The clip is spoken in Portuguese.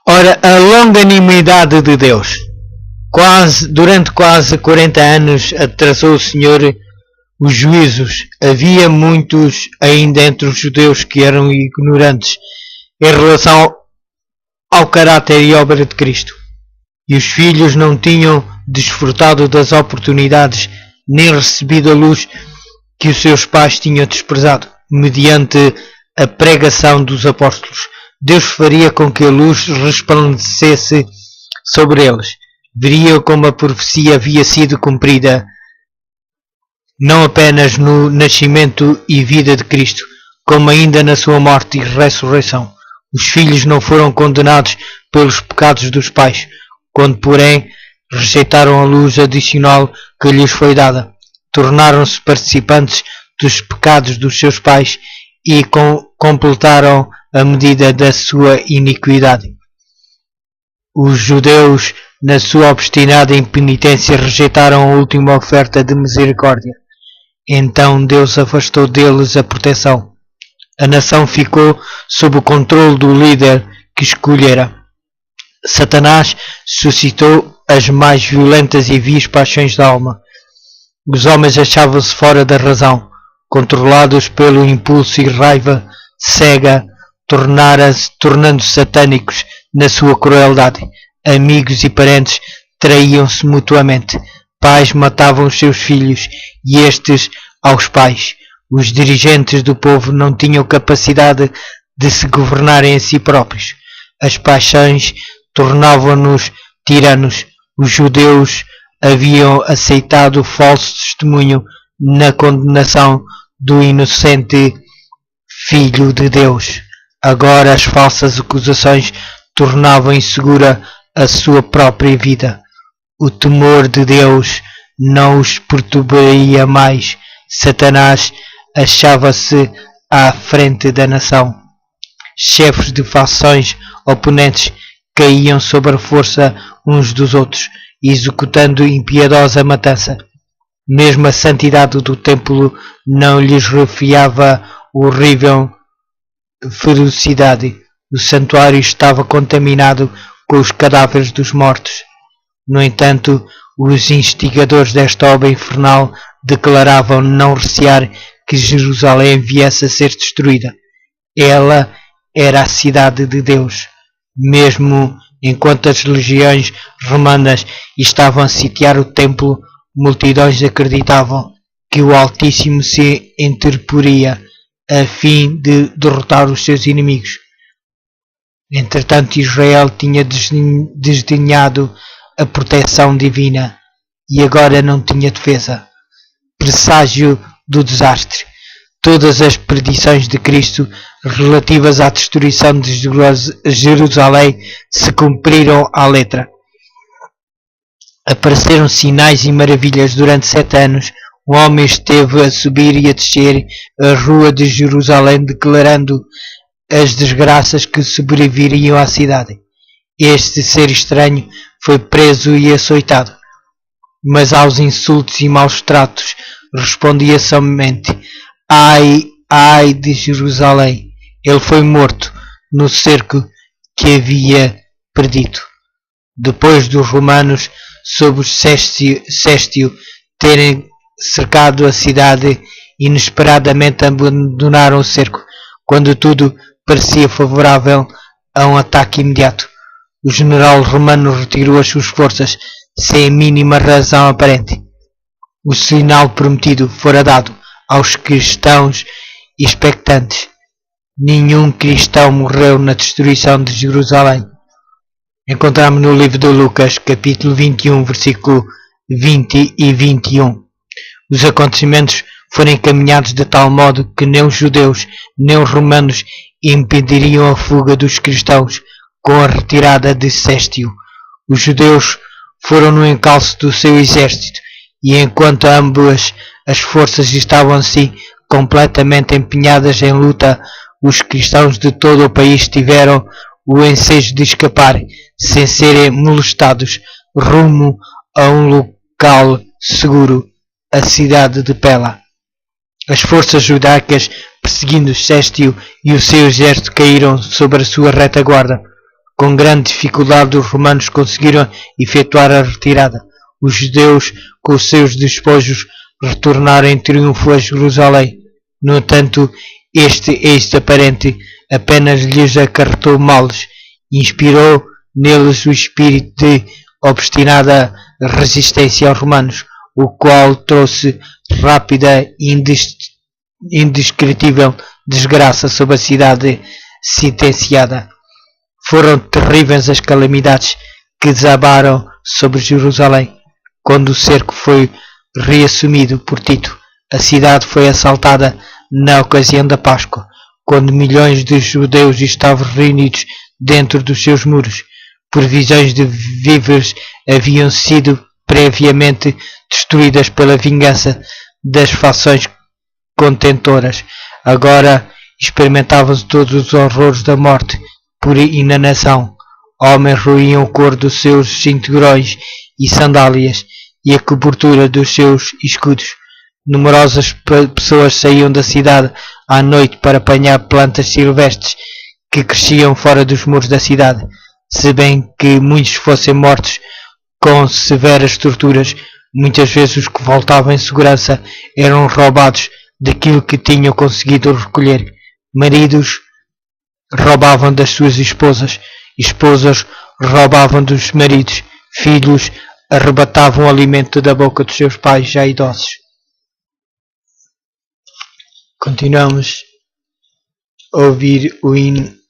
Ora, a longanimidade de Deus. Durante quase 40 anos atrasou o Senhor os juízos. Havia muitos ainda entre os judeus que eram ignorantes em relação ao caráter e obra de Cristo. E os filhos não tinham desfrutado das oportunidades nem recebido a luz que os seus pais tinham desprezado, mediante a pregação dos apóstolos. Deus faria com que a luz resplandecesse sobre eles. Veriam como a profecia havia sido cumprida, não apenas no nascimento e vida de Cristo, como ainda na sua morte e ressurreição. Os filhos não foram condenados pelos pecados dos pais, quando, porém, rejeitaram a luz adicional que lhes foi dada. Tornaram-se participantes dos pecados dos seus pais e completaram a medida da sua iniquidade. Os judeus, na sua obstinada impenitência, rejeitaram a última oferta de misericórdia. Então Deus afastou deles a proteção. A nação ficou sob o controle do líder que escolhera. Satanás suscitou as mais violentas e vis paixões da alma. Os homens achavam-se fora da razão, controlados pelo impulso e raiva cega, tornando-se satânicos na sua crueldade. Amigos e parentes traíam-se mutuamente. Pais matavam os seus filhos e estes aos pais. Os dirigentes do povo não tinham capacidade de se governarem a si próprios. As paixões tornavam-nos tiranos. Os judeus haviam aceitado o falso testemunho na condenação do inocente Filho de Deus. Agora as falsas acusações tornavam insegura a sua própria vida. O temor de Deus não os perturbaria mais. Satanás achava-se à frente da nação. Chefes de fações oponentes caíam sob a força uns dos outros, executando impiedosa matança. Mesmo a santidade do templo não lhes refiava horrível ferocidade. O santuário estava contaminado com os cadáveres dos mortos. No entanto, os instigadores desta obra infernal declaravam não recear que Jerusalém viesse a ser destruída. Ela era a cidade de Deus. Mesmo enquanto as legiões romanas estavam a sitiar o templo, multidões acreditavam que o Altíssimo se interporia a fim de derrotar os seus inimigos. Entretanto, Israel tinha desdenhado a proteção divina e agora não tinha defesa. Presságio do desastre. Todas as predições de Cristo relativas à destruição de Jerusalém se cumpriram à letra. Apareceram sinais e maravilhas durante 7 anos. Um homem esteve a subir e a descer a rua de Jerusalém, declarando as desgraças que sobreviriam à cidade. Este ser estranho foi preso e açoitado, mas aos insultos e maus tratos respondia somente: ai, ai de Jerusalém! Ele foi morto no cerco que havia predito. Depois dos romanos, sob o Sestio, terem cercado a cidade, inesperadamente abandonaram o cerco, quando tudo parecia favorável a um ataque imediato. O general romano retirou as suas forças sem a mínima razão aparente. O sinal prometido fora dado aos cristãos expectantes. Nenhum cristão morreu na destruição de Jerusalém. Encontramos no livro de Lucas, capítulo 21, versículo 20 e 21. Os acontecimentos foram encaminhados de tal modo que nem os judeus nem os romanos impediriam a fuga dos cristãos com a retirada de Sestio. Os judeus foram no encalço do seu exército, e enquanto ambas as forças estavam assim completamente empenhadas em luta, os cristãos de todo o país tiveram o ensejo de escapar sem serem molestados rumo a um local seguro, a cidade de Pela. As forças judaicas, perseguindo Sestio e o seu exército, caíram sobre a sua retaguarda. Com grande dificuldade os romanos conseguiram efetuar a retirada. Os judeus, com os seus despojos, retornaram em triunfo a Jerusalém. No entanto, este êxito aparente apenas lhes acarretou males e inspirou neles o espírito de obstinada resistência aos romanos, o qual trouxe rápida e indescritível desgraça sobre a cidade sentenciada. Foram terríveis as calamidades que desabaram sobre Jerusalém. Quando o cerco foi reassumido por Tito, a cidade foi assaltada na ocasião da Páscoa, quando milhões de judeus estavam reunidos dentro dos seus muros. Provisões de víveres haviam sido previamente destruídas pela vingança das fações contentoras. Agora experimentavam-se todos os horrores da morte por inanação. Homens roíam o couro dos seus cinturões e sandálias e a cobertura dos seus escudos. Numerosas pessoas saíam da cidade à noite para apanhar plantas silvestres que cresciam fora dos muros da cidade. Se bem que muitos fossem mortos com severas torturas, muitas vezes os que voltavam em segurança eram roubados daquilo que tinham conseguido recolher. Maridos roubavam das suas esposas, esposas roubavam dos maridos, filhos arrebatavam o alimento da boca dos seus pais já idosos. Continuamos a ouvir o hino